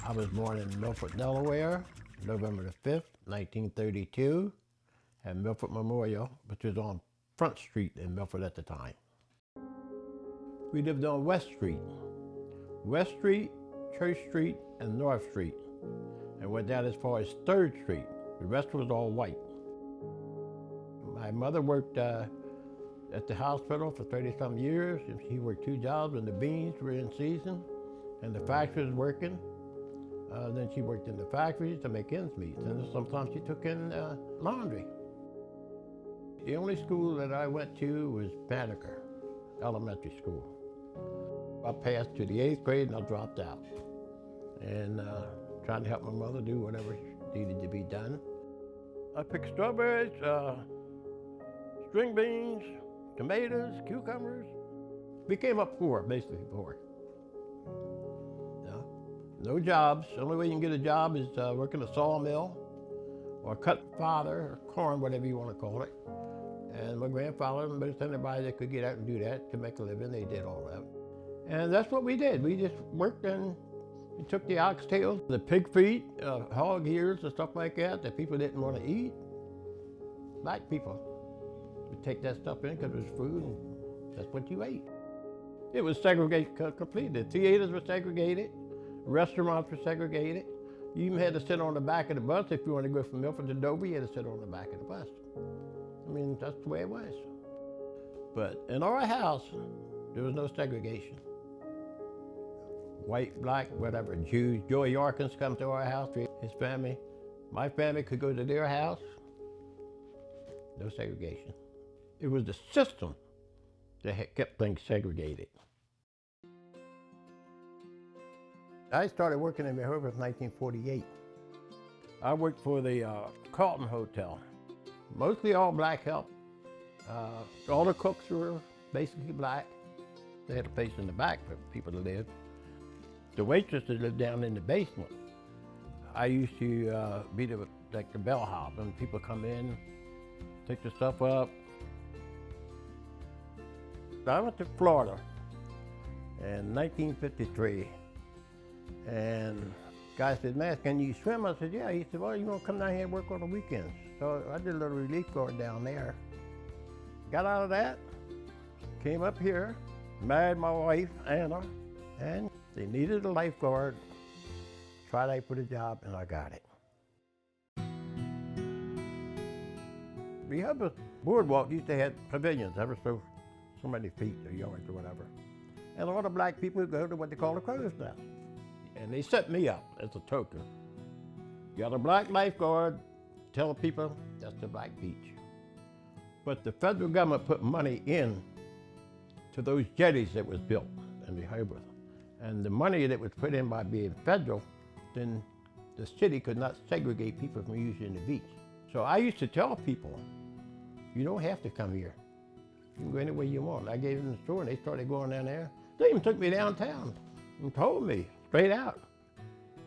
I was born in Milford, Delaware, November the 5th, 1932, at Milford Memorial, which was on Front Street in Milford at the time. We lived on West Street, Church Street, and North Street, and went down as far as 3rd Street. The rest was all white. My mother worked at the hospital for 30-some years. She worked 2 jobs when the beans were in season and the factory was working. Then she worked in the factories to make ends meet, and sometimes she took in laundry. The only school that I went to was Banneker Elementary School. I passed to the 8th grade and I dropped out, and trying to help my mother do whatever needed to be done. I picked strawberries, string beans, tomatoes, cucumbers. We came up poor, basically poor. No jobs. The only way you can get a job is working a sawmill or cut fodder or corn, whatever you want to call it. And my grandfather and most anybody that could get out and do that to make a living, they did all that. And that's what we did. We just worked and we took the oxtails, the pig feet, hog ears and stuff like that people didn't want to eat. Black people would take that stuff in because it was food and that's what you ate. It was segregated completely. The theaters were segregated. Restaurants were segregated. You even had to sit on the back of the bus. If you wanted to go from Milford to Dover, you had to sit on the back of the bus. I mean, that's the way it was. But in our house, there was no segregation. White, black, whatever, Jews. Joey Yorkins come to our house, his family. My family could go to their house. No segregation. It was the system that had kept things segregated. I started working in Rehoboth in 1948. I worked for the Carlton Hotel. Mostly all black help. All the cooks were basically black. They had a place in the back for people to live. The waitresses lived down in the basement. I used to be like the bellhop, and people come in, take the stuff up. I went to Florida in 1953. And guy said, "Man, can you swim?" I said, "Yeah." He said, "Well, you want to come down here and work on the weekends?" So I did a little relief guard down there. Got out of that, came up here, married my wife, Anna, and they needed a lifeguard. Tried out for the job, and I got it. Rehoboth Boardwalk used to have pavilions ever so many feet or yards or whatever. And all the black people go to what they call the crow's nest. And they set me up as a token. You got a black lifeguard, tell people that's the Black Beach. But the federal government put money in to those jetties that was built in Rehoboth. And the money that was put in by being federal, then the city could not segregate people from using the beach. So I used to tell people, you don't have to come here. You can go anywhere you want. I gave them the store and they started going down there. They even took me downtown and told me straight out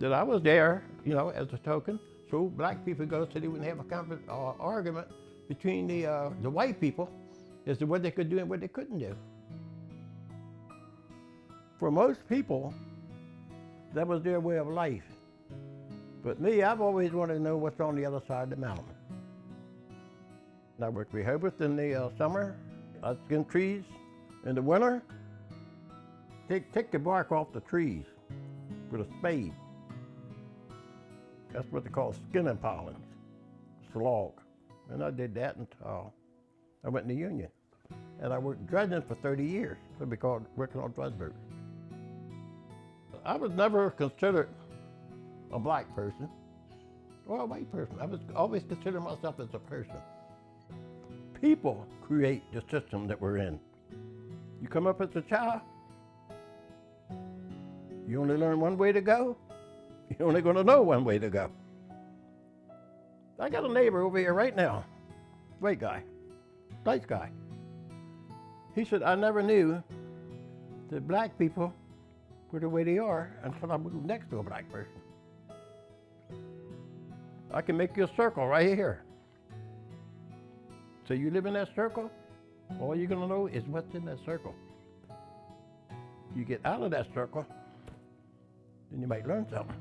that I was there, you know, as a token, so black people go so they wouldn't have a argument between the white people as to what they could do and what they couldn't do. For most people, that was their way of life. But me, I've always wanted to know what's on the other side of the mountain. I worked Rehoboth in the summer. I skin trees in the winter. Take the bark off the trees with a spade. That's what they call skinning pollens, slog. And I did that until I went in the union. And I worked dredging for 30 years, what we called working on dredge boats. I was never considered a black person or a white person. I was always considered myself as a person. People create the system that we're in. You come up as a child, you only learn one way to go, you're only going to know one way to go. I got a neighbor over here right now, white guy, nice guy. He said, I never knew that black people were the way they are until I moved next to a black person. I can make you a circle right here. So you live in that circle, all you're going to know is what's in that circle. You get out of that circle, then you might learn something.